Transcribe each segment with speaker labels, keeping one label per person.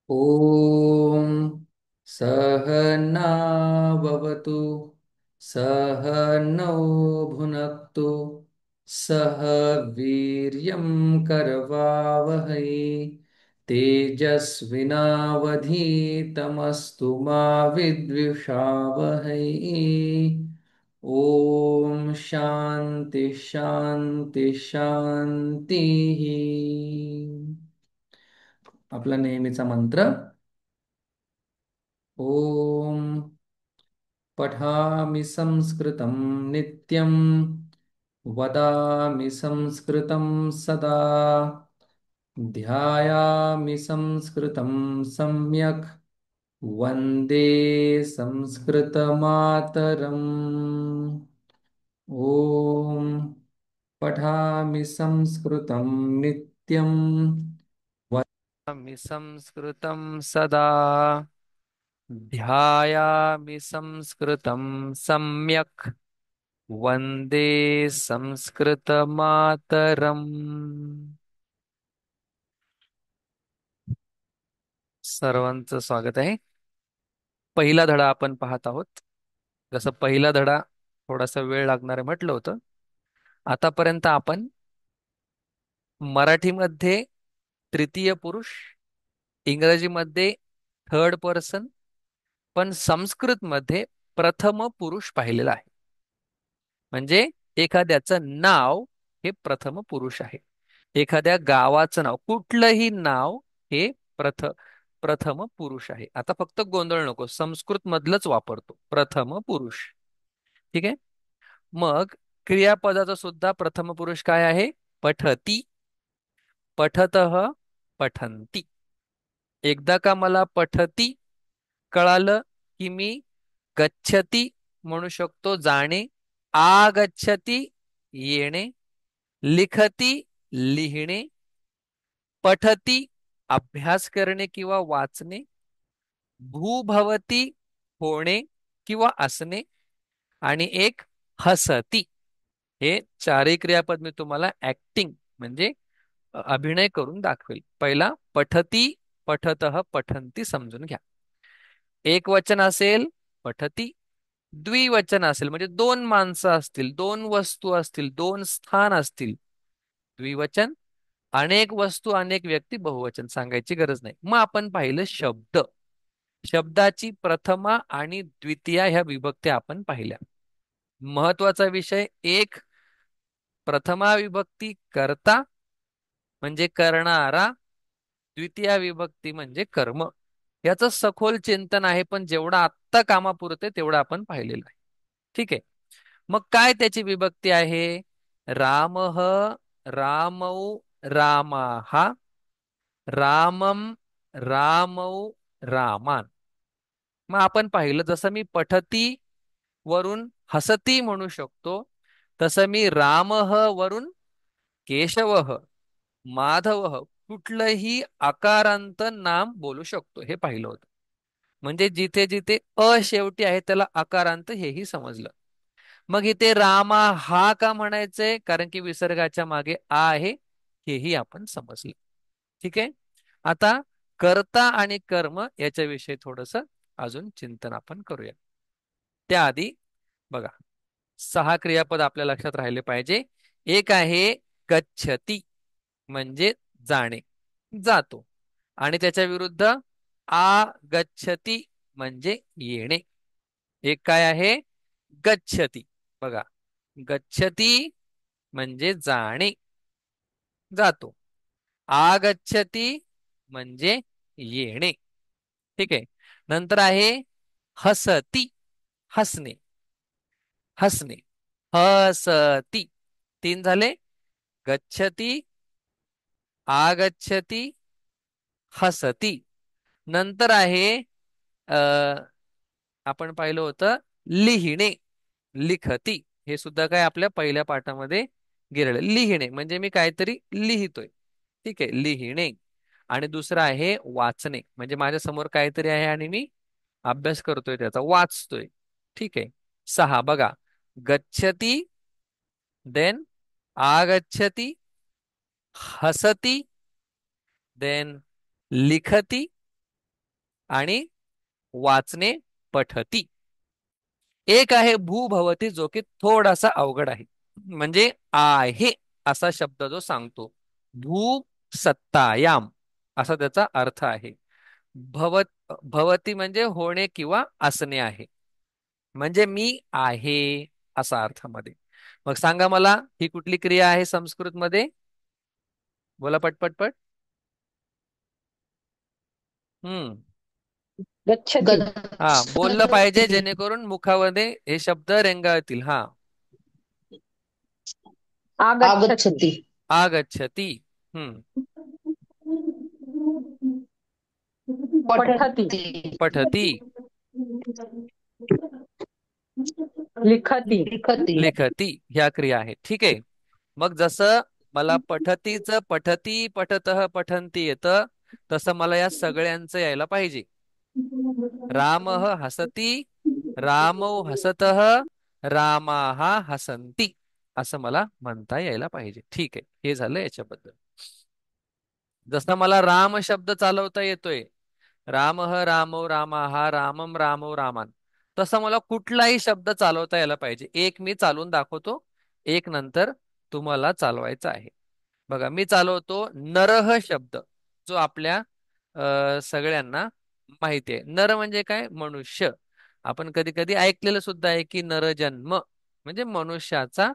Speaker 1: ॐ सहनाववतु सहनौ भुनक्तु सह वीर्यं करवावहै तेजस्विनावधीतमस्तु मा विद्विषावहै। ॐ शान्ति शान्ति शान्तिः। आपला नेहमीचा मंत्र, ओम पठामि संस्कृतं नित्यं वदामि संस्कृतं सदा ध्यायामि संस्कृतं सम्यक् वन्दे संस्कृतमातरम्। ओम पठामि संस्कृतं नित्यं वदामि संस्कृतं सदा ध्यायामि संस्कृतं सम्यक् वन्दे संस्कृतमातरम्। सर्वांचं स्वागत आहे। पहिला धडा आपण पाहत आहोत। जसं पहिला धडा थोडासा वेळ लागणार आहे म्हटलं होतं, आतापर्यंत आपण मराठीमध्ये तृतीय पुरुष, इंग्रजीमध्ये थर्ड पर्सन, पण संस्कृतमध्ये प्रथम पुरुष पाहिलेला आहे। म्हणजे एखाद्याचं नाव हे प्रथम पुरुष आहे। एखाद्या गावाचं नाव, कुठलंही नाव हे प्रथम पुरुष आहे। आता फक्त गोंधळ नको, संस्कृत मधलंच वापरतो प्रथम पुरुष। ठीक आहे। मग क्रियापदाचा सुद्धा प्रथम पुरुष काय आहे? पठती, पठतः, पठन्ति। एकदा का मला पठती कळालं की मी गच्छती म्हणू शकतो जाणे, आगच्छती येणे, लिखती लिहिणे, पठती अभ्यास करणे किंवा वाचणे, भूभवती होणे किंवा असणे, आणि एक हसती। हे चारही क्रियापद मी तुम्हाला ऍक्टिंग म्हणजे अभिनय करून दाखवेल। पहिला पठती, पठतः, पठन्ति समजून घ्या। एक वचन असेल पठती, द्विवचन असेल म्हणजे दोन माणसं असतील, दोन वस्तू असतील, दोन स्थान असतील, द्विवचन। अनेक वस्तू अनेक व्यक्ती बहुवचन, सांगायची गरज नाही। मग आपण पाहिलं शब्द, शब्दाची प्रथमा आणि द्वितीया ह्या विभक्त्या आपण पाहिल्या। महत्वाचा विषय एक, प्रथमा विभक्ती कर्ता म्हणजे करणारा, द्वितीया विभक्ती म्हणजे कर्म। याचं सखोल चिंतन आहे, पण जेवढं आत्ता कामापुरते तेवढं आपण पाहिलेलं आहे। ठीक आहे। मग काय त्याची विभक्ती आहे? रामः, रामौ, रामाः, रामम, रामौ, रामान। मग आपण पाहिलं, जसं मी पठती वरून हसती म्हणू शकतो, तसं मी रामः वरून केशवः, माधवः कुठलंही आकारांत नाम बोलू शकतो, हे पाहिलं होतं। म्हणजे जिथे जिथे अ शेवटी आहे त्याला आकारांत, हेही समजलं। मग इथे रामा हा का म्हणायचंय? कारण की विसर्गाच्या मागे आ आहे, हेही आपण समजलं। ठीक आहे। आता कर्ता आणि कर्म याच्याविषयी थोडस अजून चिंतन आपण करूया। त्याआधी बघा, सहा क्रियापद आपल्या लक्षात राहिले पाहिजे। एक आहे गच्छती म्हणजे जाणे, जातो। आणि त्याच्या विरुद्ध आगच्छती म्हणजे येणे। एक काय आहे? गच्छती। बघा, गच्छती म्हणजे जाणे, जातो। आगच्छती म्हणजे येणे। ठीक आहे। नंतर आहे हसती, हसणे, हसणे, हसती। तीन झाले, गच्छती, आगच्छती, हसती। नंतर आहे अ आपण पाहिलं होतं लिहिणे, लिखती। हे सुद्धा काय आपल्या पहिल्या पाठामध्ये गेलेलं। लिहिणे म्हणजे मी काहीतरी लिहितोय, ठीक आहे, लिहिणे। आणि दुसरं आहे वाचणे, म्हणजे माझ्या समोर काहीतरी आहे आणि मी अभ्यास करतोय, त्याचा वाचतोय। ठीक आहे। सहा बघा, गच्छती, देन आगच्छती, हसती, देन लिखती, आणि वाचणे पठती. एक आहे भूभवती, जो की थोडासा अवघड आहे. म्हणजे आहे असा शब्द जो सांगतो. भू सत्तायाम असा त्याचा अर्थ आहे. भवत भवती म्हणजे होणे किंवा असणे आहे. म्हणजे मी आहे असा अर्थामध्ये. मग सांगा मला, ही कुठली क्रिया आहे संस्कृत मध्ये? बोला पटपट पट. हम्म.
Speaker 2: गच्छति.
Speaker 1: हा, बोललं पाहिजे जेणेकरून मुखामध्ये हे शब्द रेंगाळतील. हा.
Speaker 2: आगच्छति.
Speaker 1: आगच्छति. हम्म.
Speaker 2: पठति.
Speaker 1: पठती.
Speaker 2: लिखति. लिखति.
Speaker 1: लिखती ह्या क्रिया आहेत. ठीक आहे. मग जसं मला पठतीचं पठती पठतः पठंती येतं, तसं मला या सगळ्यांचं यायला पाहिजे. रामः हसति, रामौ हसतः, रामाः हसन्ति असं मला म्हणता यायला पाहिजे. ठीक आहे, हे झालं याच्याबद्दल. जसं मला राम शब्द चालवता येतोय, रामः रामौ रामाः, रामम रामौ रामान, तसं मला कुठलाही शब्द चालवता यायला पाहिजे. एक मी चालवून दाखवतो, एक नंतर तुम्हाला चालवायचा आहे. बघा, मी चालवतो नरह शब्द, जो आपल्या सगळ्यांना माहिती आहे. नर म्हणजे काय? मनुष्य. आपण कधी कधी ऐकलेलं सुद्धा आहे की नरजन्म म्हणजे मनुष्याचा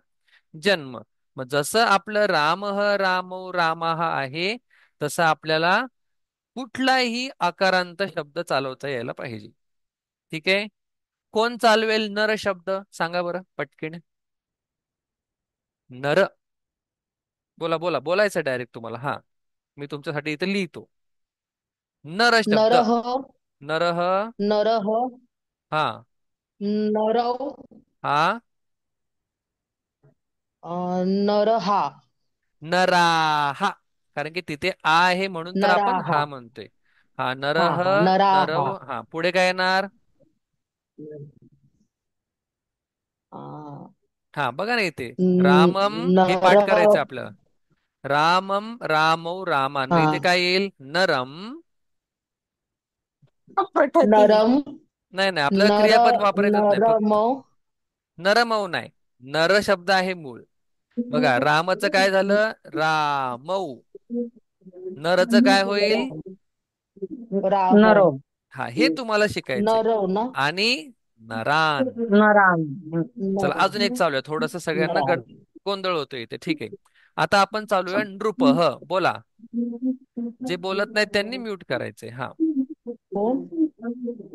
Speaker 1: जन्म. मग जसं आपलं रामः रामौ रामाः आहे, तसं आपल्याला कुठलाही आकारांत शब्द चालवता यायला पाहिजे. ठीक आहे. कोण चालवेल नर शब्द? सांगा बरं पटकन. नर. बोला बोला, बोलायचं डायरेक्ट तुम्हाला. हा, मी तुमच्यासाठी इथे लिहितो. नर शब्द.
Speaker 2: नरः.
Speaker 1: नरह.
Speaker 2: नरः.
Speaker 1: हा.
Speaker 2: नरौ.
Speaker 1: हा.
Speaker 2: नरहा.
Speaker 1: नराहा. कारण की तिथे आ आहे म्हणून तर आपण
Speaker 2: नराहा.
Speaker 1: हा म्हणतोय. हा,
Speaker 2: हा
Speaker 1: नरह.
Speaker 2: हा नराहा.
Speaker 1: नरव. हा, पुढे काय येणार?
Speaker 2: आ,
Speaker 1: हा, बघा ना इथे. रामम, हे
Speaker 2: नर.
Speaker 1: पाठ करायचं आपल्याला. रामम रामौ रामान. मग
Speaker 2: हा.
Speaker 1: इथे काय येईल? नरम पठती.
Speaker 2: नरम.
Speaker 1: नाही नाही, आपल्याला
Speaker 2: नर.
Speaker 1: क्रियापद वापरायचंच नाही
Speaker 2: नरम.
Speaker 1: फक्त. नरमौ नाही. नर शब्द आहे मूळ. बघा, रामचं काय झालं? रामौ. नरचं काय होईल?
Speaker 2: राम. नरो.
Speaker 1: हा, हे तुम्हाला शिकायचंय.
Speaker 2: नरव ना.
Speaker 1: आणि नरान.
Speaker 2: नराम.
Speaker 1: चला,
Speaker 2: नराम.
Speaker 1: अजून एक चालूया. थोडस सगळ्यांना
Speaker 2: नराम.
Speaker 1: गोंधळ होतोय इथे. ठीक आहे. आता आपण चालूया नृपह. बोला. जे बोलत नाहीत त्यांनी म्यूट करायचंय. हा.
Speaker 2: कोण?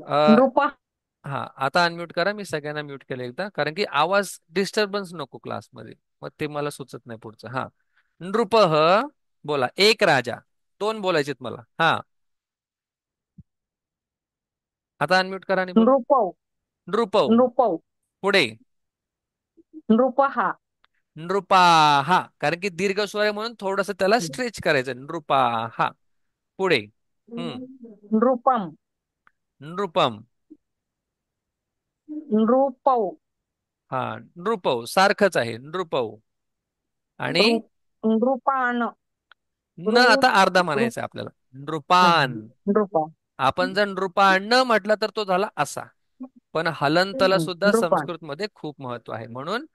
Speaker 1: अ,
Speaker 2: नृपा.
Speaker 1: हा, आता अनम्यूट करा. मी सगळ्यांना म्यूट केलं एकदा, कारण की आवाज डिस्टर्बन्स नको क्लासमध्ये. मग ते मला सुचत नाही पुढचं. हा. नृपह. बोला. एक राजा. दोन बोलायचेत मला. हा. आता अनम्यूट करा आणि बोला.
Speaker 2: नृपौ.
Speaker 1: नृपौ.
Speaker 2: नृपौ.
Speaker 1: पुढे.
Speaker 2: नृपहा.
Speaker 1: नृपाहा. कारण की दीर्घ स्वर आहे म्हणून थोडस त्याला स्ट्रेच करायचं. नृपाहा. पुढे. हम्म.
Speaker 2: नृपम.
Speaker 1: नृपम.
Speaker 2: नृपौ.
Speaker 1: हा. नृपौ सारखंच आहे. नृपौ. आणि
Speaker 2: नृपान.
Speaker 1: न आता अर्धा म्हणायचा आपल्याला. नृपान.
Speaker 2: नृपा.
Speaker 1: आपण जर नृपान न म्हटलं तर तो झाला असा. पण हलंतला सुद्धा
Speaker 2: नृपान.
Speaker 1: संस्कृतमध्ये खूप महत्व आहे, म्हणून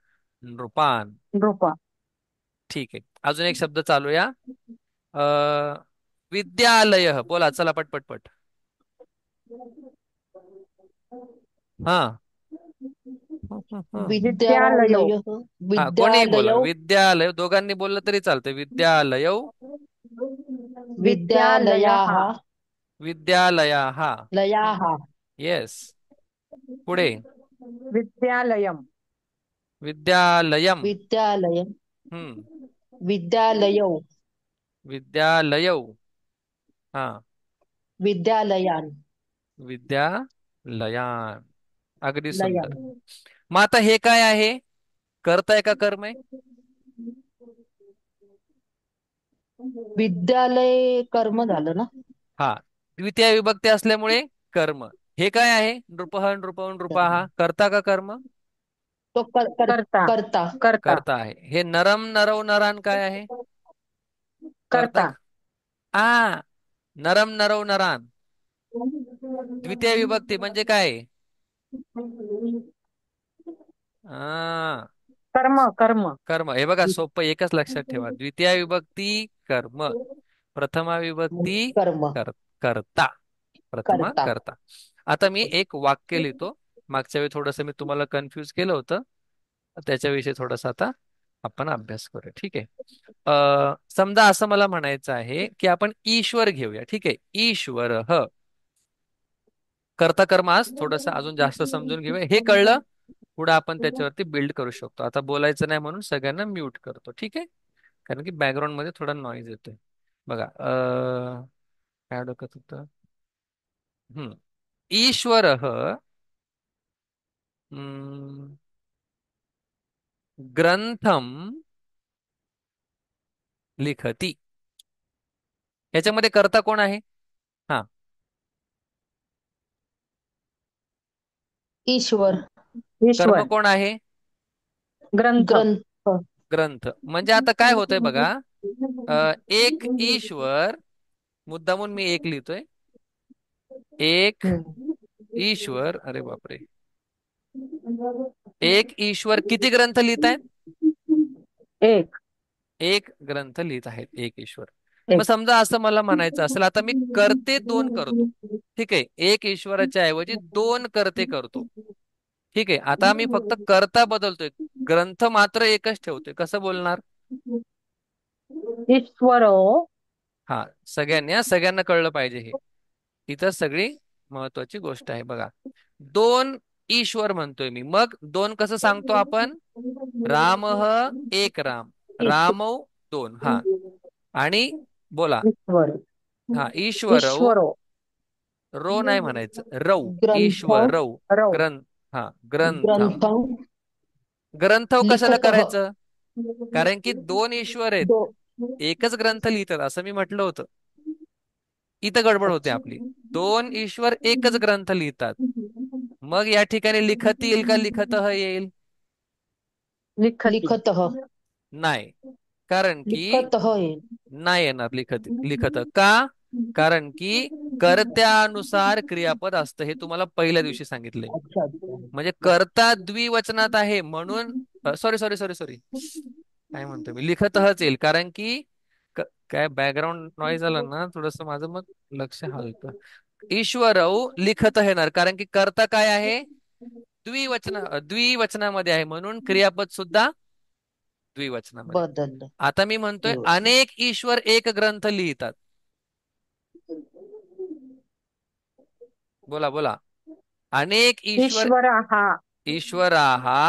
Speaker 1: नृपान.
Speaker 2: नृपा.
Speaker 1: ठीक आहे. अजून एक शब्द चालूया. अ विद्यालय. बोला चला पटपट पट. हा.
Speaker 2: विद्यालय.
Speaker 1: हा, कोणीही
Speaker 2: विद्यालय.
Speaker 1: बोला. विद्यालय. दोघांनी बोललं तरी चालतंय. विद्यालय.
Speaker 2: विद्यालयाः.
Speaker 1: विद्यालयाः.
Speaker 2: लयाः.
Speaker 1: येस. पुढे.
Speaker 2: विद्यालयम्.
Speaker 1: विद्यालयम.
Speaker 2: विद्यालयम्.
Speaker 1: हम्म.
Speaker 2: विद्यालयौ.
Speaker 1: विद्यालयौ. हा.
Speaker 2: विद्यालयान्.
Speaker 1: विद्यालयान. अगदी सुंदर.
Speaker 2: लयान्.
Speaker 1: मग आता हे काय आहे? कर्ता आहे का कर्म आहे?
Speaker 2: विद्यालय कर्म झालं ना.
Speaker 1: हा. द्वितीय विभक्ती असल्यामुळे कर्म. हे काय आहे? नृपः नृपः नृपाहा. कर्ता का कर्म?
Speaker 2: तो करता. करता. करता.
Speaker 1: कर्ता आहे. हे नरम नरव नरान काय आहे? कर्ता
Speaker 2: करता.
Speaker 1: आ. नरम नरव नरान. द्वितीय विभक्ती म्हणजे काय? हा,
Speaker 3: कर्म कर्म.
Speaker 1: कर्म. हे बघा सोपं, एकच लक्षात ठेवा. द्वितीय विभक्ती कर्म, प्रथमा विभक्ती
Speaker 2: कर्म.
Speaker 1: कर करता, प्रथमा
Speaker 2: करता.
Speaker 1: करता. आता मी एक वाक्य लिहितो. मागच्या वेळी थोडंसं मी तुम्हाला कन्फ्यूज केलं होतं, त्याच्याविषयी थोडासा आता आपण अभ्यास करूया. ठीक आहे. समजा असं मला म्हणायचं आहे की आपण ईश्वर घेऊया. ठीक आहे. ईश्वर कर्ता कर्म. आज थोडंसं अजून जास्त समजून घेऊया. हे कळलं, पुढे आपण त्याच्यावरती बिल्ड करू शकतो. आता बोलायचं नाही म्हणून सगळ्यांना म्यूट करतो. ठीक आहे. कारण की बॅकग्राऊंड मध्ये थोडा नॉईज येतोय. बघा, काय डोक्यात होतं. हम्म ईश्वर ग्रंथम लिखती. याच्यामध्ये कर्ता कोण आहे? हा,
Speaker 2: ईश्वर.
Speaker 1: कर्म
Speaker 3: ईश्वर.
Speaker 1: कोण आहे?
Speaker 3: ग्रंथ.
Speaker 2: ग्रंथ.
Speaker 1: ग्रंथ. म्हणजे आता काय होतंय बघा, एक ईश्वर, मुद्दामून मी एक लिहितोय. एक
Speaker 2: हम्म.
Speaker 1: ईश्वर, अरे बापरे, एक ईश्वर किती ग्रंथ लिहित आहेत?
Speaker 3: एक.
Speaker 1: एक ग्रंथ लिहित आहेत एक ईश्वर. मग
Speaker 3: एक.
Speaker 1: समजा असं मला म्हणायचं असेल, आता मी करते दोन करतो. ठीक आहे. एक ईश्वराच्या ऐवजी दोन करते करतो. ठीक आहे. आता मी फक्त कर्ता बदलतोय, ग्रंथ मात्र एकच ठेवतोय. कसं बोलणार?
Speaker 3: ईश्वर.
Speaker 1: हा, सगळ्यांना कळलं पाहिजे हे. इथं सगळी महत्वाची गोष्ट आहे बघा. दोन ईश्वर म्हणतोय मी, मग दोन कसं सांगतो आपण? राम एक राम,
Speaker 3: ईश्वर.
Speaker 1: रामौ दोन. हा, आणि बोला.
Speaker 3: ईश्वर.
Speaker 1: हा, ईश्वर
Speaker 3: ईश्वर.
Speaker 1: रो नाही म्हणायचं, रौ.
Speaker 2: ग्रंथ.
Speaker 1: ईश्वरौ
Speaker 3: रव.
Speaker 1: ग्रंथ. हा, ग्रंथम.
Speaker 2: ग्रंथम
Speaker 1: ग्रंथ कशाला
Speaker 2: लिखतः.
Speaker 1: करायचं? कारण की दोन ईश्वर आहेत,
Speaker 2: दो.
Speaker 1: एकच ग्रंथ लिहितात असं मी म्हटलं होतं. इथं गडबड होते
Speaker 2: अच्छा.
Speaker 1: आपली. दोन ईश्वर एकच ग्रंथ लिहितात. मग या ठिकाणी लिखत येईल का लिखतः येईल?
Speaker 3: लिखती.
Speaker 2: लिखतः.
Speaker 1: नाही. कारण की
Speaker 2: लिखतः येईल.
Speaker 1: नाही येणार लिखत लिखत. का? कारण की कर्त्यानुसार क्रियापद असतं, हे तुम्हाला पहिल्या दिवशी सांगितलंय.
Speaker 2: अच्छा अच्छा.
Speaker 1: म्हणजे कर्ता द्विवचनात आहे म्हणून, सॉरी सॉरी सॉरी सॉरी, काय म्हणतो मी, लिखतःच येईल. कारण की काय बॅकग्राऊंड नॉईज आला ना थोडस, माझं मग लक्ष हलतं. ईश्वरौ लिखत येणार, कारण की कर्ता काय आहे? द्विवचनामध्ये आहे, म्हणून क्रियापद सुद्धा द्विवचनामध्ये.
Speaker 2: बदललं.
Speaker 1: आता मी म्हणतोय
Speaker 2: दिवस.
Speaker 1: अनेक ईश्वर एक ग्रंथ लिहितात. बोला बोला. अनेक ईश्वर.
Speaker 3: ईश्वर हा.
Speaker 1: ईश्वराहा.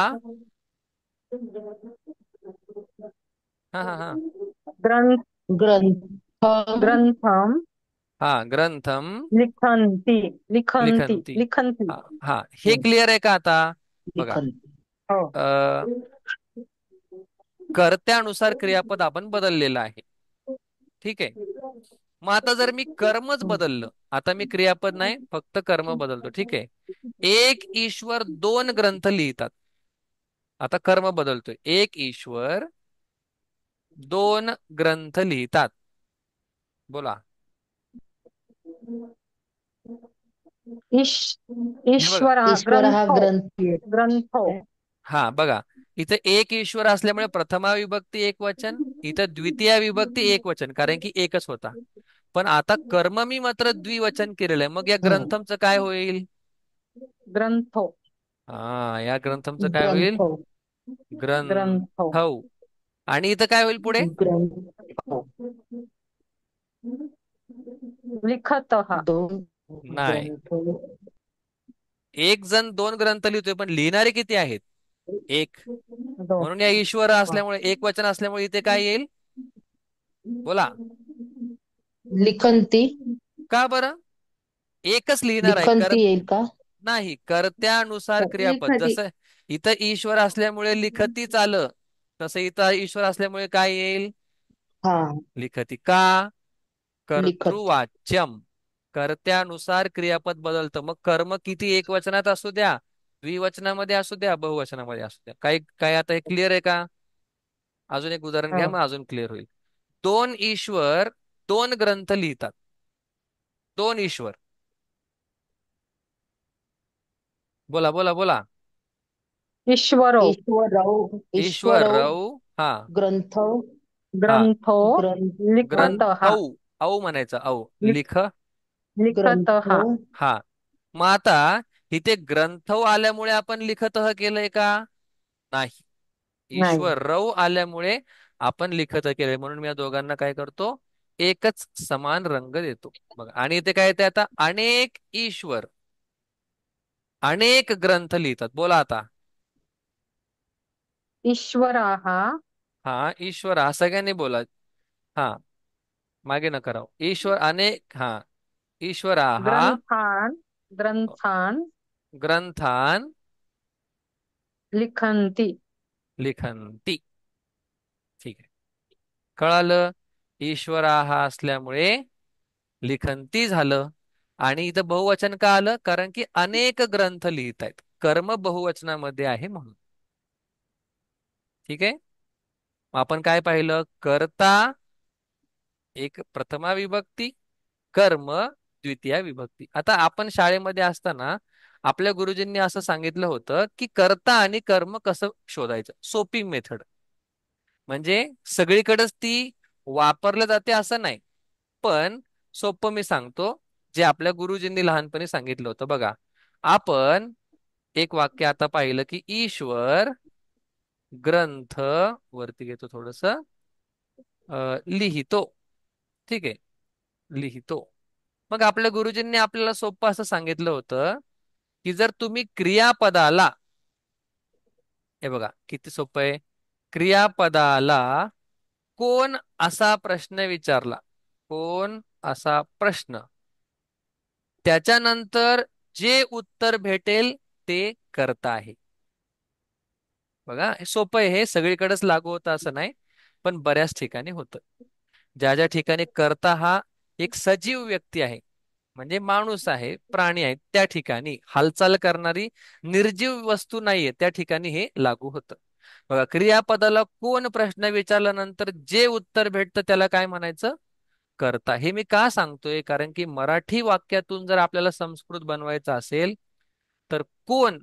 Speaker 1: हा हा हा.
Speaker 3: ग्रंथ.
Speaker 2: ग्रंथम
Speaker 3: ग्रंथम
Speaker 1: हा, ग्रंथम
Speaker 3: लिखन्ति. लिखन्ति
Speaker 1: लिखन्ति.
Speaker 3: लिखन्ति.
Speaker 1: हा हा, हे क्लिअर आहे का आता? बघा,
Speaker 2: लिखन.
Speaker 3: हो.
Speaker 1: अ कर्त्यानुसार क्रियापद आपण बदललेलं आहे. ठीक आहे. मग आता जर मी कर्मच बदललं, आता मी क्रियापद नाही फक्त कर्म बदलतो. ठीक आहे. एक ईश्वर दोन ग्रंथ लिहितात. आता कर्म बदलतोय, एक ईश्वर दोन ग्रंथ लिहितात. बोला.
Speaker 3: ईश
Speaker 1: हे बघा.
Speaker 3: ईश्वर
Speaker 2: ईश्वर हा
Speaker 3: ग्रंथो.
Speaker 2: ग्रंथी
Speaker 3: ग्रंथो.
Speaker 2: आहे.
Speaker 1: हा बघा, इथं एक ईश्वर असल्यामुळे प्रथमा विभक्ती एक वचन, इथं द्वितीय विभक्ती एक वचन, कारण की एकच होता. पण आता कर्म मी मात्र द्विवचन केलेलं आहे, मग या
Speaker 2: हम्म.
Speaker 1: ग्रंथमचं काय होईल?
Speaker 3: ग्रंथो.
Speaker 1: हा, या ग्रंथमचं काय होईल?
Speaker 2: ग्रंथ.
Speaker 3: ग्रंथो.
Speaker 1: ग्रंथ. आणि इथं काय होईल पुढे?
Speaker 2: ग्रंथ.
Speaker 3: लिखतः.
Speaker 2: दोन
Speaker 1: नाही.
Speaker 2: ग्रंथ.
Speaker 1: एक जण दोन ग्रंथ लिहितोय, पण लिहिणारे किती आहेत? एक.
Speaker 3: दोन.
Speaker 1: म्हणून या ईश्वर असल्यामुळे, एक वचन असल्यामुळे इथे काय येईल? बोला.
Speaker 2: लिखंती.
Speaker 1: का बरं? एकच लिहिणार आहे.
Speaker 2: लिखंती येईल का?
Speaker 1: नाही, कर्त्यानुसार क्रियापद.
Speaker 3: लिखती.
Speaker 1: जसं इथं ईश्वर असल्यामुळे लिखतीच आलं, तसं इथं ईश्वर असल्यामुळे काय येईल?
Speaker 2: हा.
Speaker 1: लिखती. का?
Speaker 2: लिखत.
Speaker 1: कर्तृवाच्यम. कर्त्यानुसार क्रियापद बदलतं. मग कर्म किती एक वचनात असू द्या, द्विवचनामध्ये असू द्या, बहुवचनामध्ये असू द्या, काही काय आता हे क्लिअर आहे का? अजून एक उदाहरण घ्या,
Speaker 3: हो.
Speaker 1: मग अजून क्लिअर होईल. दोन ईश्वर दोन ग्रंथ लिहितात. दोन ईश्वर. बोला बोला बोला.
Speaker 3: ईश्वरो.
Speaker 2: ईश्वरौ.
Speaker 1: ईश्वर
Speaker 2: ईश्वरौ
Speaker 1: रव. हा.
Speaker 2: ग्रंथौ.
Speaker 1: हा.
Speaker 3: ग्रंथो.
Speaker 2: ग्रंथौ.
Speaker 3: लिखतः.
Speaker 1: ग्रंथौ. औ म्हणायचं, औ. लिख.
Speaker 3: लिखतः.
Speaker 2: ग्रंथौ.
Speaker 1: हा. मग आता इथे ग्रंथ आल्यामुळे आपण लिखतः केलंय का? नाही.
Speaker 3: नाही.
Speaker 1: ईश्वर रव आल्यामुळे आपण लिखत केलंय, म्हणून मी या दोघांना काय करतो, एकच समान रंग देतो. बघा, आणि इथे काय येते आता, अनेक ईश्वर अनेक ग्रंथ लिहितात. बोला आता.
Speaker 3: ईश्वराः.
Speaker 1: हा, ईश्वर हा सगळ्यांनी बोला. हा, मागे न करावं. ईश्वर अनेक, हा, ईश्वरा हा
Speaker 3: ग्रंथान. ग्रंथान.
Speaker 1: ग्रंथान
Speaker 3: लिखन्ति.
Speaker 1: लिखन्ति. ठीक आहे, कळालं. ईश्वरा हा असल्यामुळे लिखंती झालं. आणि इथं बहुवचन का आलं? कारण की अनेक ग्रंथ लिहित आहेत, कर्म बहुवचनामध्ये आहे म्हणून. ठीक आहे. मग आपण काय पाहिलं? कर्ता एक प्रथमा विभक्ती, कर्म द्वितीया विभक्ती. आता आपण शाळेमध्ये असताना आपल्या गुरुजींनी असं सांगितलं होतं की कर्ता आणि कर्म कसं शोधायचं, सोपी मेथड. म्हणजे सगळीकडेच ती वापरलं जाते असं नाही, पण सोपं मी सांगतो, जे आपल्या गुरुजींनी लहानपणी सांगितलं होतं. बघा, आपण एक वाक्य आता पाहिलं की ईश्वर ग्रंथ, वरती घेतो थोडस, लिहितो. ठीक आहे, लिहितो. मग आपल्या गुरुजींनी आपल्याला सोपं असं सांगितलं होतं की जर तुम्ही क्रियापदाला, हे बघा किती सोपं आहे, क्रियापदाला कोण असा प्रश्न विचारला, कोण असा प्रश्न, त्याच्यानंतर जे उत्तर भेटेल ते कर्ता आहे. बघा, हे सोपं आहे, हे सगळीकडेच लागू होतं असं नाही, पण बऱ्याच ठिकाणी होतं. ज्या ज्या ठिकाणी कर्ता हा एक सजीव व्यक्ती आहे, म्हणजे माणूस आहे, प्राणी आहे, त्या ठिकाणी हालचाल करणारी निर्जीव वस्तू नाहीये, त्या ठिकाणी हे लागू होतं. बघा, क्रियापदाला कोण प्रश्न विचारल्यानंतर जे उत्तर भेटतं त्याला काय म्हणायचं? कर्ता. हे मी का सांगतोय? कारण की मराठी वाक्यातून जर आपल्याला संस्कृत बनवायचं असेल तर कोण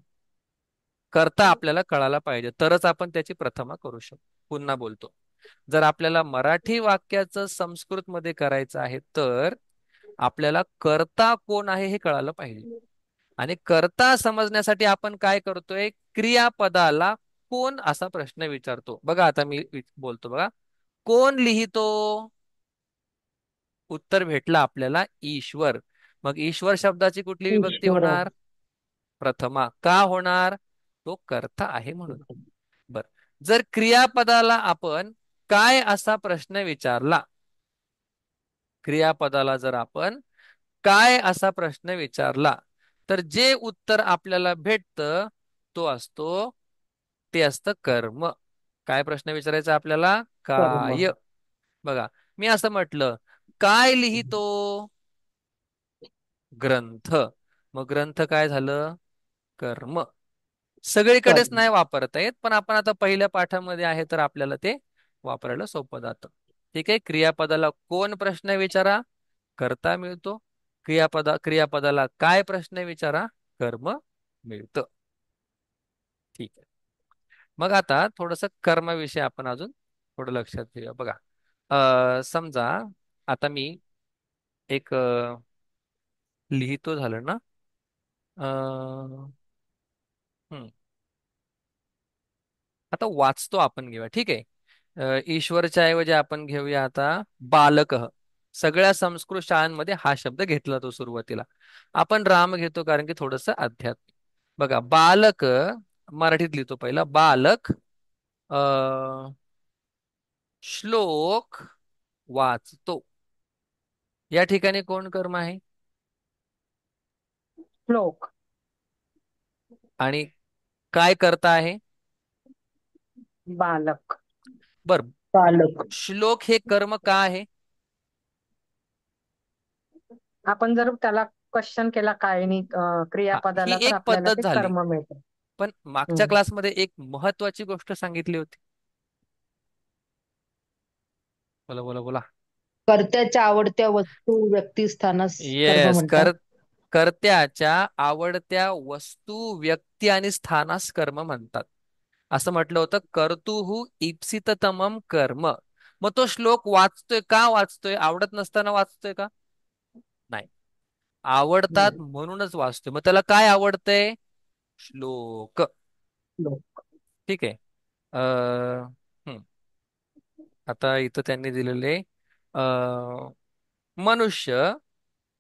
Speaker 1: कर्ता आपल्याला कळायला पाहिजे, तरच आपण त्याची प्रथमा करू शकतो. पुन्हा बोलतो, जर आपल्याला मराठी वाक्याचं संस्कृत मध्ये करायचं आहे तर आपल्याला कर्ता कोण आहे हे कळायला पाहिजे. आणि कर्ता समजण्यासाठी आपण काय करतोय? क्रियापदाला कोण असा प्रश्न विचारतो. बघा, आता मी बोलतो बघा, कोण लिहितो? उत्तर भेटलं आपल्याला ईश्वर. मग ईश्वर शब्दाची कुठली विभक्ती
Speaker 2: ईश्वर.
Speaker 1: होणार? प्रथमा. का होणार? तो कर्ता आहे म्हणून. बर, जर क्रियापदाला आपण काय असा प्रश्न विचारला, क्रियापदाला जर आपण काय असा प्रश्न विचारला, तर जे उत्तर आपल्याला भेटतं तो असतो, ते असतं कर्म. काय प्रश्न विचारायचा आपल्याला?
Speaker 2: कर्म.
Speaker 1: काय. बघा, मी असं म्हटलं, काय लिहितो? ग्रंथ. मग ग्रंथ काय झालं? कर्म. सगळीकडेच
Speaker 2: कर्म.
Speaker 1: नाही वापरता येत, पण आपण आता पहिल्या पाठामध्ये आहे तर आपल्याला ते वापरायला सोपं जातं. ठीक आहे, क्रियापदाला कोण प्रश्न विचारा, कर्ता मिळतो. क्रियापदाला काय प्रश्न विचारा, कर्म मिळतं. ठीक आहे. मग आता थोडस कर्माविषयी आपण अजून थोडं लक्षात घेऊया. बघा, समजा आता मी एक लिहितो झालं ना, अ, हम्म, आता वाचतो आपण घेऊया. ठीक आहे, ईश्वरच्या ऐवजी आपण घेऊया आता बालक. सगळ्या संस्कृत शाळांमध्ये हा शब्द घेतला जातो सुरुवातीला. आपण राम घेतो कारण की थोडस अध्यात्म. बघा, बालक मराठीत लिहितो पहिला, बालक अ श्लोक वाचतो. या ठिकाणी कोण कर्म आहे?
Speaker 3: श्लोक.
Speaker 1: आणि काय करता आहे?
Speaker 3: बालक.
Speaker 1: बर,
Speaker 2: पालक.
Speaker 1: श्लोक हे कर्म का आहे?
Speaker 3: आपण जर त्याला क्वेश्चन केला काय नाही
Speaker 1: हा, ही
Speaker 3: क्रियापदाला, तर
Speaker 1: एक
Speaker 3: आपल्याला
Speaker 1: पद्धत
Speaker 3: ते
Speaker 1: झाली,
Speaker 3: कर्म मिळतं.
Speaker 1: पण मागच्या
Speaker 3: हम्म.
Speaker 1: क्लासमध्ये एक महत्वाची गोष्ट सांगितली होती. बोला बोला बोला.
Speaker 2: कर्त्याच्या आवडत्या वस्तू व्यक्तिस्थानास कर्म
Speaker 1: येस,
Speaker 2: म्हणतात.
Speaker 1: कर्त्याच्या आवडत्या वस्तू, व्यक्ती आणि स्थानास कर्म म्हणतात. असं म्हटलं होतं, कर्तुहु ईप्सिततमम कर्म. मग तो श्लोक वाचतोय का वाचतोय? आवडत नसताना वाचतोय का? नाही, आवडतात
Speaker 2: नाही.
Speaker 1: म्हणूनच वाचतोय. मग त्याला काय आवडतंय? श्लोक.
Speaker 2: लोक.
Speaker 1: ठीक आहे. अ हं, आता इथं त्यांनी दिलेले अ मनुष्य.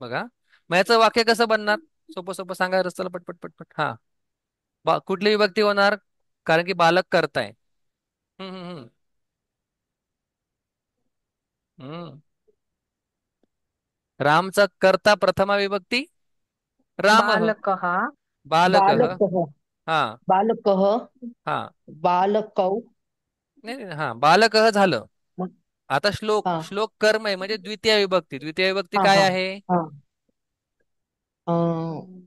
Speaker 1: बघा, मग याचं वाक्य कसं बनणार? सोपं सोपं सांगा रस्त्याला, पटपट पटपट. हा, कुठली विभक्ती होणार? कारण की बालक करताय. हम्म हम्म हम्म हम्म. रामचा करता प्रथमा विभक्ती रामः.
Speaker 3: बालकः
Speaker 1: बालकः.
Speaker 2: बालकः.
Speaker 1: हा
Speaker 2: बालकः.
Speaker 1: हा.
Speaker 2: बालकौ.
Speaker 1: नाही नाही, हा बालकः झालं.
Speaker 2: मग
Speaker 1: आता श्लोक,
Speaker 2: हा
Speaker 1: श्लोक कर्म आहे म्हणजे द्वितीय विभक्ती. द्वितीय विभक्ती
Speaker 2: हा
Speaker 1: काय
Speaker 2: हा
Speaker 1: आहे?
Speaker 2: हा. अं,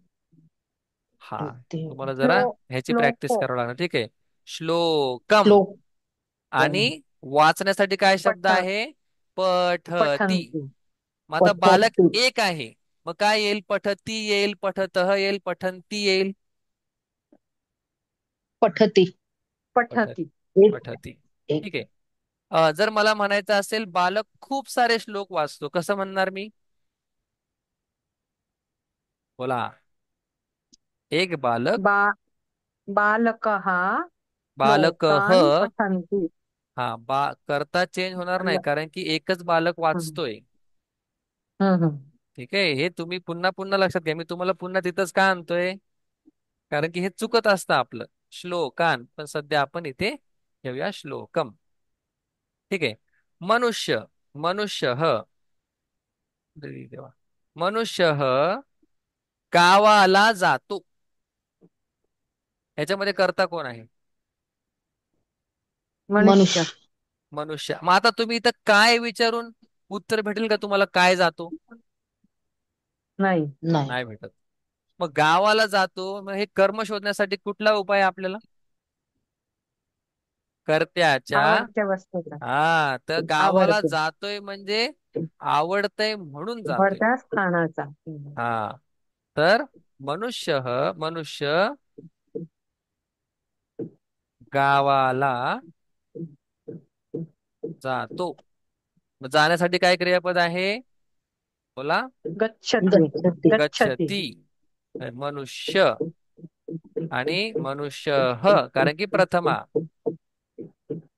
Speaker 1: हा,
Speaker 2: ते
Speaker 1: तुम्हाला जरा
Speaker 3: श्लो
Speaker 1: ह्याची प्रॅक्टिस
Speaker 3: श्लोको
Speaker 1: करावी लागणार. ठीक आहे. श्लोकम.
Speaker 2: श्लोक.
Speaker 1: आणि वाचण्यासाठी काय शब्द
Speaker 3: पठ
Speaker 1: आहे? पठती.
Speaker 3: पठन्ति
Speaker 1: मग आता बालक
Speaker 2: पठती.
Speaker 1: एक आहे, मग काय येईल? पठती येईल, पठतः येईल, पठंती येईल.
Speaker 2: पठती.
Speaker 1: पठत
Speaker 3: पठति
Speaker 2: एक.
Speaker 1: पठती.
Speaker 2: एक.
Speaker 1: ठीक आहे. जर मला म्हणायचं असेल बालक खूप सारे श्लोक वाचतो, कसं म्हणणार मी? बोला. एक बालक.
Speaker 3: बा बालकः
Speaker 1: बालक ह.
Speaker 3: श्लोकान् पठन्ति.
Speaker 1: हा, करता चेंज होणार नाही, कारण की एकच बालक
Speaker 3: हम्म
Speaker 1: वाचतोय.
Speaker 3: हम्म.
Speaker 1: ठीक आहे, हे तुम्ही पुन्हा पुन्हा लक्षात घ्या. मी तुम्हाला पुन्हा तिथंच का आणतोय? कारण की हे चुकत असतं आपलं. श्लोकान, पण सध्या आपण इथे घेऊया श्लोकम. ठीक आहे. मनुष्य. मनुष्य ह. देवा. मनुष्य ह गावाला जातो. ह्याच्यामध्ये करता कोण आहे?
Speaker 3: मनुष्य.
Speaker 2: मनुष्य.
Speaker 1: मनुष्य. मग आता तुम्ही इथं काय विचारून उत्तर भेटेल का तुम्हाला? काय जातो?
Speaker 3: नाही.
Speaker 2: नाही.
Speaker 1: नाही भेटत. मग गावाला जातो, मग हे कर्म शोधण्यासाठी कुठला उपाय आहे आपल्याला? कर्त्याच्या.
Speaker 3: आवडत्या वस्तूचा
Speaker 1: हा, तर गावाला
Speaker 2: आवडते.
Speaker 1: जातोय म्हणजे आवडतंय म्हणून जातोय.
Speaker 3: उभरत्या स्थानाचा.
Speaker 1: हा, तर मनुष्य मनुष्य गावाला जातो. मग जाण्यासाठी काय क्रियापद आहे? बोला.
Speaker 3: गच्छति
Speaker 2: गच्छति.
Speaker 3: गच्छति.
Speaker 1: गच्छती. मनुष्य आणि मनुष्य ह, कारण की प्रथमा.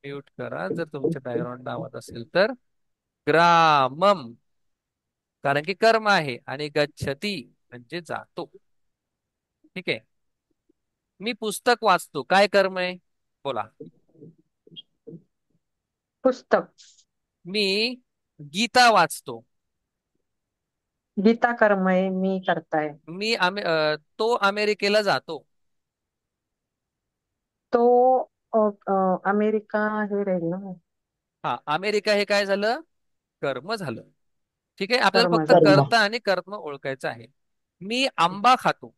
Speaker 1: म्यूट करा जर तुमच्या बॅकग्राऊंड आवाज असेल तर. ग्रामम, कारण की कर्म आहे. आणि गच्छती म्हणजे जातो. ठीक आहे. मी पुस्तक वाचतो, काय कर्म आहे? बोला.
Speaker 3: पुस्तक.
Speaker 1: मी गीता वाचतो.
Speaker 3: गीता कर्म आहे, मी करताय.
Speaker 1: तो अमेरिकेला जातो.
Speaker 3: तो अमेरिका हे राहील ना.
Speaker 1: हा, अमेरिका हे काय झालं? कर्म झालं. ठीक आहे, आपल्याला
Speaker 3: कर्म
Speaker 1: फक्त
Speaker 3: झालं.
Speaker 2: कर्म.
Speaker 1: कर्ता आणि कर्म ओळखायचं आहे. मी आंबा खातो.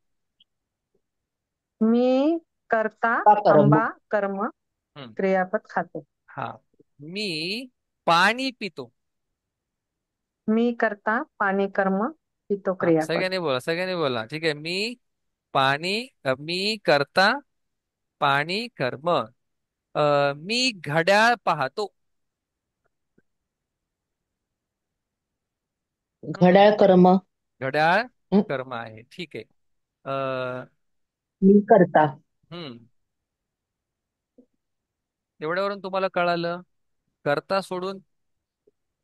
Speaker 3: मी करता
Speaker 2: का कर्म.
Speaker 3: आंबा कर्म
Speaker 1: हम्म.
Speaker 3: क्रियापद खातो.
Speaker 1: हा, मी पाणी पितो.
Speaker 3: मी करता पाणी कर्म पितो
Speaker 1: हा,
Speaker 3: क्रियापद.
Speaker 1: सगळ्यांनी बोला, सगळ्यांनी बोला. ठीक आहे. पाणी मी करता पाणी कर्म. मी घड्याळ पाहतो.
Speaker 2: घड्याळ कर्म.
Speaker 1: घड्याळ
Speaker 2: हं?
Speaker 1: कर्म आहे. ठीक आहे. अ,
Speaker 2: मी करता.
Speaker 1: हम्म एवढ्यावरून तुम्हाला कळालं, कर्ता सोडून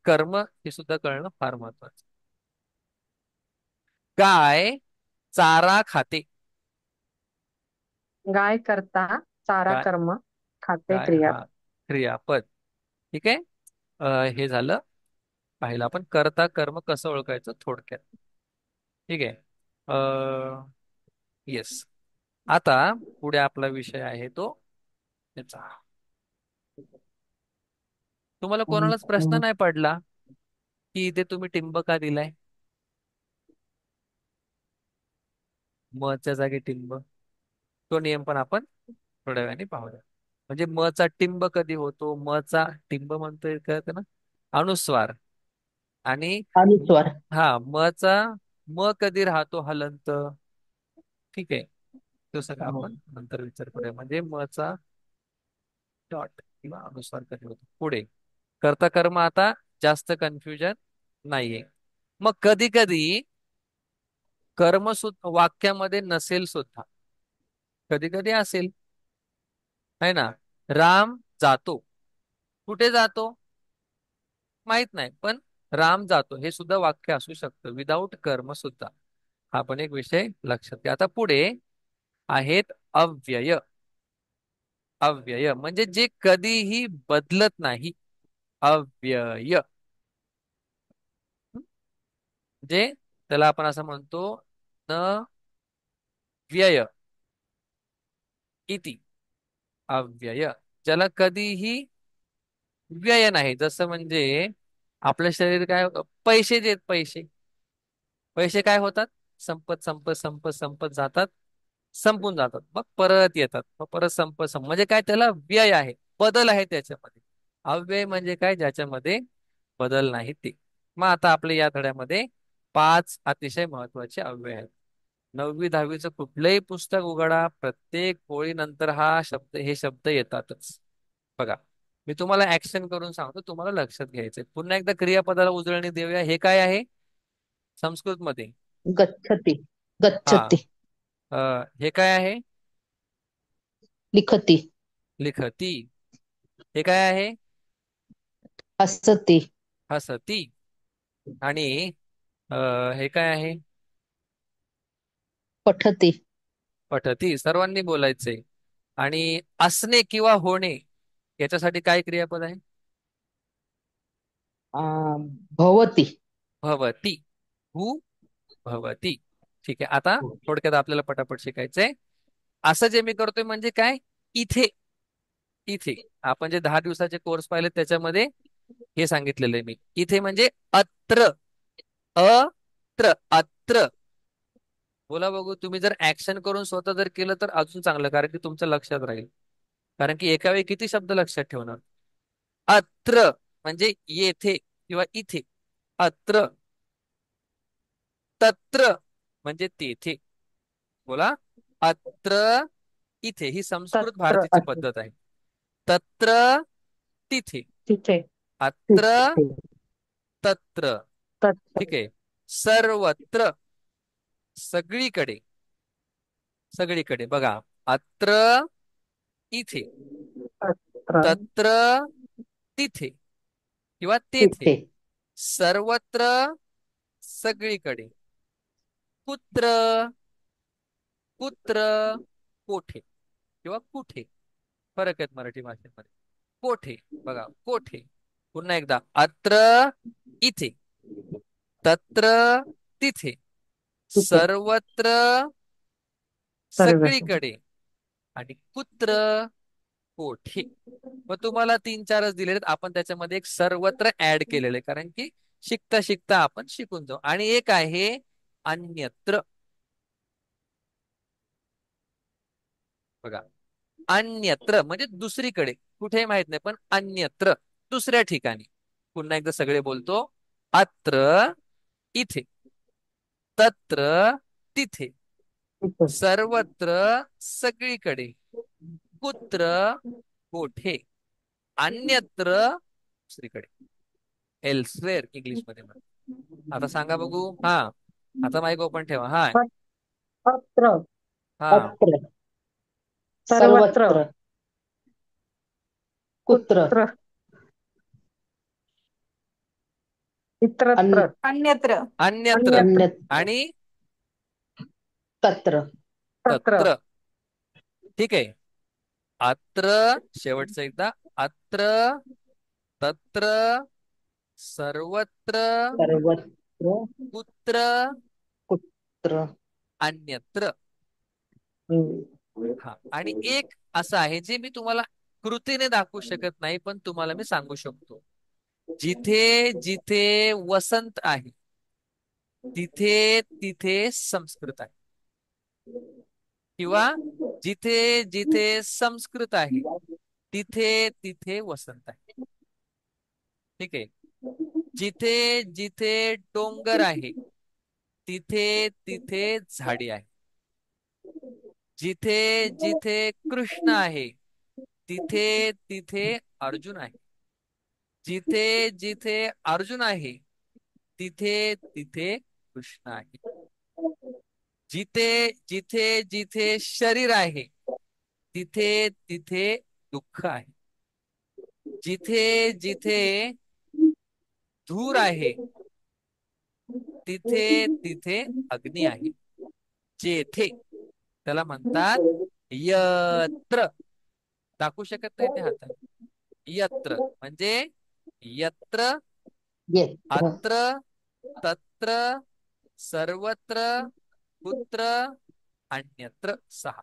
Speaker 1: कर्म हे सुद्धा कळणं फार महत्वाचं. गाय चारा खाते.
Speaker 3: गाय करता चारा
Speaker 1: गाय.
Speaker 3: कर्म खाते
Speaker 1: गाय हा
Speaker 3: क्रियापद.
Speaker 1: क्रियापद. ठीक आहे. हे झालं. पाहिलं आपण कर्ता कर्म कसं ओळखायचं थोडक्यात. ठीक आहे. येस. आता पुढे आपला विषय आहे तो याचा. तुम्हाला
Speaker 2: हं,
Speaker 1: कोणालाच प्रश्न
Speaker 2: हं.
Speaker 1: नाही पडला की इथे तुम्ही टिंब का दिलाय? मच्या जागी टिंब. तो नियम पण आपण थोड्या वेळाने पाहूया. म्हणजे मचा टिंब कधी होतो? मचा टिंब म्हणतोय कळतं ना, अनुस्वार. आणि
Speaker 2: अनुस्वार.
Speaker 1: हा, मचा म कधी राहतो हलंत. ठीक आहे, तो सगळं
Speaker 2: हो.
Speaker 1: आपण नंतर विचार करूया. म्हणजे मचा डॉट किंवा अनुस्वार कधी होतो पुढे. कर्ता कर्म आता जास्त कन्फ्युजन नाहीये. मग कधी कधी कर्म सुद्धा वाक्यामध्ये नसेल सुद्धा, कधी कधी असेल, है ना. राम जातो, कुठे जातो माहित नाही, पण राम जातो हे सुद्धा वाक्य असू शकतं विदाऊट कर्म सुद्धा. हा पण एक विषय लक्षात घ्या. आता पुढे आहेत अव्यय. अव्यय म्हणजे जे कधीही बदलत नाही. अव्यय म्हणजे त्याला आपण असं म्हणतो, न व्यय इति. अव्यय ज्याला कधीही व्यय नाही. जसं म्हणजे आपलं शरीर काय होतं, पैसे देत पैसे, पैसे काय होतात, संपत संपत संपत संपत जातात, संपून जातात, मग परत येतात, मग परत संपत संपत, म्हणजे काय त्याला व्यय आहे, बदल आहे त्याच्यामध्ये. अव्यय म्हणजे काय, ज्याच्यामध्ये बदल नाही ते. मग आता आपल्या या धड्यामध्ये 5 अतिशय महत्वाचे अव्यय आहेत. 9वी 10वीचं कुठलंही पुस्तक उघडा, प्रत्येक ओळीनंतर हे शब्द येतातच. बघा, मी तुम्हाला ऍक्शन करून सांगतो, तुम्हाला लक्षात घ्यायचंय. पुन्हा एकदा क्रियापदाला उजळणी देऊया. हे काय आहे संस्कृत मध्ये?
Speaker 2: गच्छति.
Speaker 1: हा.
Speaker 2: गच्छति.
Speaker 1: हे काय आहे?
Speaker 2: लिखति.
Speaker 1: लिखती. हे काय आहे?
Speaker 2: हसति.
Speaker 1: हसती. आणि अ, हे काय आहे?
Speaker 2: पठति.
Speaker 1: पठती. सर्वांनी बोलायचंय. आणि असणे किंवा होणे याच्यासाठी काय क्रियापद आहे?
Speaker 2: आ, भवति.
Speaker 1: भवती. हु भवती. ठीक आहे, आता थोडक्यात आपल्याला पटापट शिकायचंय. असं जे मी करतोय म्हणजे काय, इथे. इथे आपण जे 10 दिवसाचे कोर्स पाहिले त्याच्यामध्ये हे सांगितलेलं आहे मी. इथे म्हणजे अत्र. अत्र. अत्र. बोला बघू, तुम्ही जर ऍक्शन करून स्वतः जर केलं तर अजून चांगलं, कारण की तुमच्या लक्षात राहील. कारण की एका वेळी किती शब्द लक्षात ठेवणार. अत्र म्हणजे येथे किंवा इथे. अत्र. तत्र म्हणजे तेथे. बोला. अत्र. इथे ही संस्कृत
Speaker 3: तत्र
Speaker 1: भारतीची
Speaker 3: आहे.
Speaker 1: पद्धत आहे. तत्र. तिथे.
Speaker 3: तिथे.
Speaker 1: अत्र.
Speaker 3: तिथे.
Speaker 1: तत्र.
Speaker 3: तत्र.
Speaker 1: ठीक आहे. सर्वत्र. सगळीकडे. सगळीकडे बघा. अत्र. इथे.
Speaker 3: तत्र.
Speaker 1: तत्र. तिथे किंवा तेथे.
Speaker 2: तिथे.
Speaker 1: सर्वत्र. सगळीकडे. कुत्र. कुत्र. कोठे किंवा कुठे. फरक आहेत मराठी भाषेमध्ये. कोठे. बघा, कोठे. पुन्हा एकदा. अत्र. इथे. तत्र. तिथे.
Speaker 3: तिथे.
Speaker 1: सर्वत्र.
Speaker 3: सर्व.
Speaker 1: सगळीकडे. आणि कुत्र. कोठे. मग तुम्हाला 3 4च दिलेले आहेत. आपण त्याच्यामध्ये एक सर्वत्र ऍड केलेलं आहे, कारण की शिकता शिकता आपण शिकून जाऊ. आणि एक आहे अन्यत्र. बघा, अन्यत्र म्हणजे दुसरीकडे, कुठे माहित नाही, पण अन्यत्र दुसऱ्या ठिकाणी. पुन्हा एकदा सगळे बोलतो. अत्र. इथे. तत्र. तिथे.
Speaker 3: तिथे.
Speaker 1: सर्वत्र. सगळीकडे. कुत्र. कोठे. अन्यत्र. दुसरीकडे. एल्सवेअर इंग्लिश मध्ये म्हणतात. आता सांगा बघू. हा. आता माईक ओपन ठेवा. हा.
Speaker 3: अत्र.
Speaker 1: हा.
Speaker 2: अत्र.
Speaker 3: सर्वत्र.
Speaker 2: सर्वत्र. कुत्र.
Speaker 3: कुत्र.
Speaker 2: अन
Speaker 3: इतरत्र.
Speaker 4: अन्यत्र.
Speaker 1: अन्यत्र.
Speaker 3: अन्यत्र.
Speaker 2: अन्यत्र.
Speaker 1: आणि
Speaker 2: तत्र.
Speaker 3: तत्र.
Speaker 1: तत्र. ठीक आहे. अत्र. शेवटचं एकदा. अत्र. तत्र. सर्वत्र.
Speaker 2: सर्वत्र.
Speaker 1: कुत्र.
Speaker 2: कुत्र.
Speaker 1: अन्यत्र.
Speaker 3: हम्म.
Speaker 1: हा. आणि एक असं आहे जे मी तुम्हाला कृतीने दाखवू शकत नाही, पण तुम्हाला मी सांगू शकतो. जिथे जिथे वसंत आहे, तिथे तिथे संस्कृत आहे. किंवा जिथे जिथे संस्कृत आहे, तिथे तिथे वसंत आहे. ठीक आहे. जिथे जिथे डोंगर आहे, तिथे तिथे झाडी आहे. जिथे जिथे कृष्ण आहे तिथे तिथे अर्जुन आहे. जिथे जिथे अर्जुन आहे तिथे तिथे कृष्ण आहे. जिथे जिथे जिथे शरीर आहे तिथे तिथे दुःख आहे. जिथे जिथे धूर आहे तिथे तिथे अग्नी आहे. जेथे त्याला म्हणतात यत्र. दाखवू शकत नाही ते हाताने. यत्र म्हणजे यत्र,
Speaker 2: येत्र.
Speaker 1: अत्र, तत्र, सर्वत्र, कुत्र, अन्यत्र. सहा.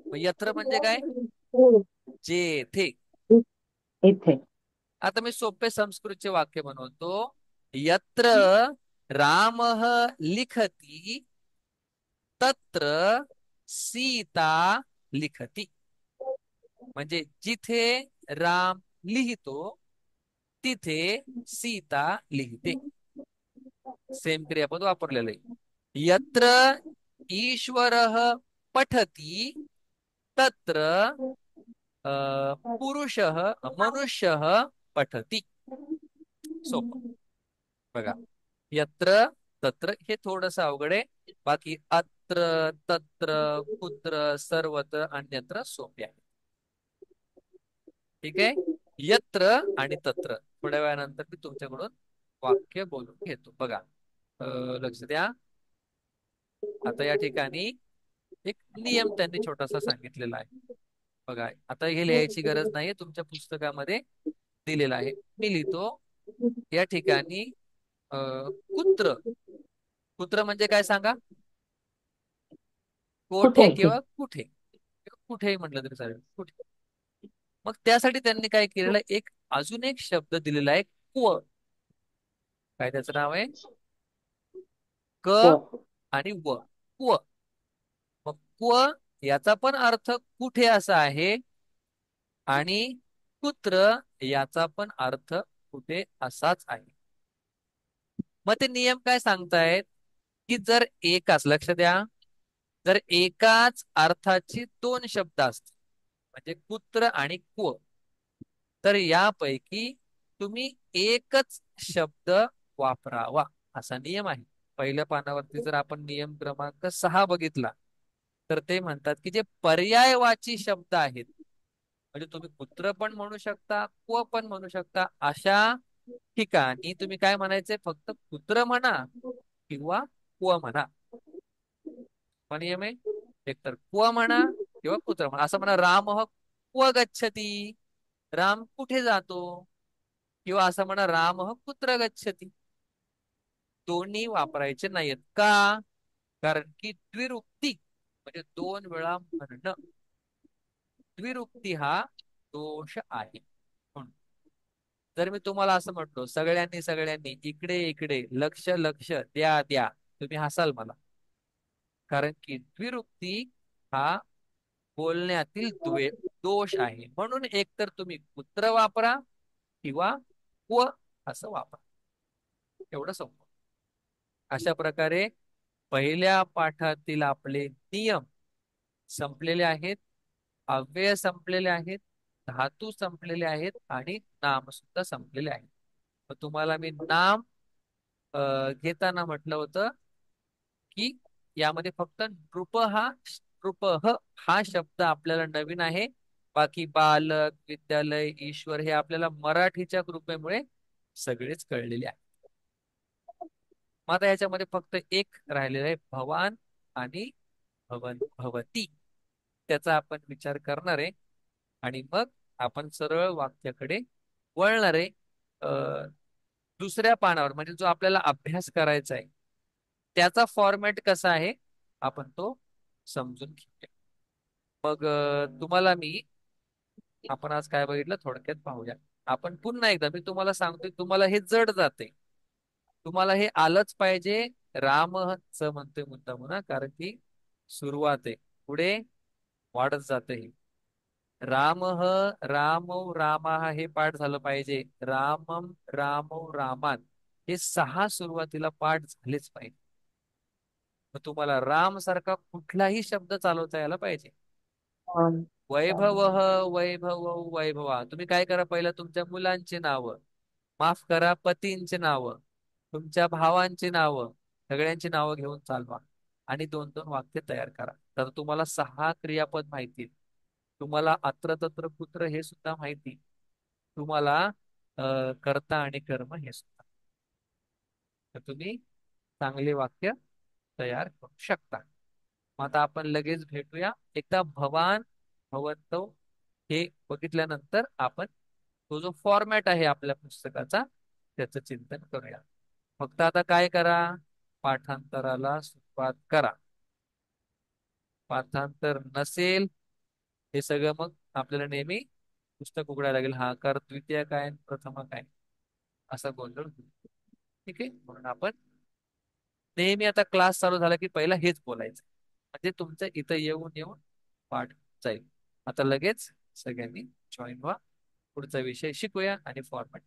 Speaker 1: मग यत्र म्हणजे काय? जेथे.
Speaker 2: इथे.
Speaker 1: आता मी सोपे संस्कृतचे वाक्य बनवतो. यत्र रामः लिखति तत्र सीता लिखति. म्हणजे जिथे राम लिहितो तिथे सीता लिहिते. सेम क्रियापद वापरलेलं आहे. यत्र ईश्वरः पठति तत्र पुरुषः मनुष्यः पठति. सोपं. बघा, यत्र तत्र हे थोडस अवघड आहे. बाकी अत्र, तत्र, कुत्र, सर्वत्र, अन्यत्र सोपे आहे. ठीक आहे. यत्र आणि तत्र थोड्या वेळानंतर मी तुमच्याकडून वाक्य बोलून घेतो. बघा, लक्ष द्या. आता या ठिकाणी एक नियम त्यांनी छोटासा सांगितलेला आहे. बघा, आता हे लिहायची गरज नाहीये, तुमच्या पुस्तकामध्ये दिलेला आहे. मी लिहितो. या ठिकाणी कुत्र. कुत्र म्हणजे काय सांगा? कोठे
Speaker 2: कुठे
Speaker 1: किंवा कुठे. कुठेही म्हटलं तरी चालेल. कुठे. मग त्यासाठी त्यांनी काय केलेलं आहे, एक अजून एक शब्द दिलेला आहे, क्व. काय त्याचं नाव आहे? क
Speaker 2: व.
Speaker 1: आणि व. क्व. मग क्व याचा पण अर्थ कुठे असा आहे आणि कुत्र याचा पण अर्थ कुठे असाच आहे. मग ते नियम काय सांगतायत की जर एकाच, लक्ष द्या, जर एकाच अर्थाची दोन शब्द असतील म्हणजे कुत्र आणि क्व, तर यापैकी तुम्ही एकच शब्द वापरावा असा नियम आहे. पहिल्या पानावरती जर आपण नियम क्रमांक 6 बघितला तर ते म्हणतात की जे पर्यायवाची शब्द आहेत, म्हणजे तुम्ही कुत्र पण म्हणू शकता, क्व पण म्हणू शकता, अशा ठिकाणी तुम्ही काय म्हणायचे? फक्त कुत्र म्हणा किंवा क्व म्हणा. पण नियम आहे, एकतर क्व म्हणा किंवा कुत्र म्हणा. असं म्हणा, राम क्व गच्छती, राम कुठे जातो, किंवा असं म्हणा, राम कुत्र गच्छती. दोन्ही वापरायचे नाहीत. का? कारण की द्विरुक्ती म्हणजे दोन वेळा म्हणणं, द्विरुक्ती हा दोष आहे. म्हणून जर मी तुम्हाला असं म्हटलो, सगळ्यांनी सगळ्यांनी इकडे इकडे, लक्ष लक्ष द्या द्या, तुम्ही हसाल मला. कारण की द्विरुक्ती हा बोलण्यातील दोष आहे. म्हणून एकतर तुम्ही कुत्र वापरा किंवा क्व असं वापरा. एवढं सोपं. अशा प्रकारे पहिल्या पाठातील आपले नियम संपलेले आहेत, अव्यय संपलेले आहेत, धातू संपलेले आहेत आणि नाम सुद्धा संपलेले आहेत. मग तुम्हाला मी नाम घेताना म्हटलं होतं की यामध्ये फक्त नृपः हा शब्द आपल्याला नवीन आहे. बाकी बालक, विद्यालय, ईश्वर हे आपल्याला मराठीच्या कृपेमुळे सगळेच कळलेले आहे. मग आता याच्यामध्ये फक्त एक राहिलेलं आहे, भवान आणि भवन भवती. त्याचा आपण विचार करणार आहे आणि मग आपण सरळ वाक्याकडे वळणार आहे. दुसऱ्या पानावर म्हणजे जो आपल्याला अभ्यास करायचा आहे त्याचा फॉर्मॅट कसा आहे आपण तो समजून घेऊया. मग तुम्हाला मी, आपण आज काय बघितलं थोडक्यात पाहूया. आपण पुन्हा एकदा, मी तुम्हाला सांगतोय, तुम्हाला हे जड जाते, तुम्हाला हे आलंच पाहिजे. रामच म्हणतोय मुद्दा म्हणा, कारण की सुरुवात आहे, पुढे वाढत जाते. राम राम रामा हे पाठ झालं पाहिजे. रामम रामो रामान हे 6 सुरुवातीला पाठ झालेच पाहिजे. मग तुम्हाला राम सारखा कुठलाही शब्द चालवता यायला पाहिजे.
Speaker 2: अं,
Speaker 1: वैभव, वैभव, वैभवा. तुम्ही काय करा, पहिलं तुमच्या मुलांची नावं, माफ करा, पतींची नावं, तुमच्या भावांची नावं, सगळ्यांची नावं घेऊन चालवा आणि 2-2 वाक्य तयार करा. तर तुम्हाला 6 क्रियापद माहिती, तुम्हाला अत्र तत्र कुत्र हे सुद्धा माहिती, तुम्हाला कर्ता आणि कर्म हे सुद्धा, तर तुम्ही चांगले वाक्य तयार करू शकता. मग आता आपण लगेच भेटूया. एकदा भवान भवंतो हे बघितल्यानंतर आपण तो जो फॉर्मॅट आहे आपल्या पुस्तकाचा त्याचं चिंतन करूया. फक्त आता काय करा, पाठांतराला सुरुवात करा. पाठांतर नसेल, हे सगळं मग आपल्याला नेहमी पुस्तक उघडायला लागेल. हा कर द्वितीय काय आणि प्रथम काय, असा गोंधळ होईल. ठीक आहे, म्हणून आपण नेहमी आता क्लास चालू झाला की पहिला हेच बोलायचं, म्हणजे तुमचं इथं येऊन येऊन पाठ जाईल. आता लगेच सगळ्यांनी जॉईन व्हा, पुढचा विषय शिकूया आणि फॉर्मॅट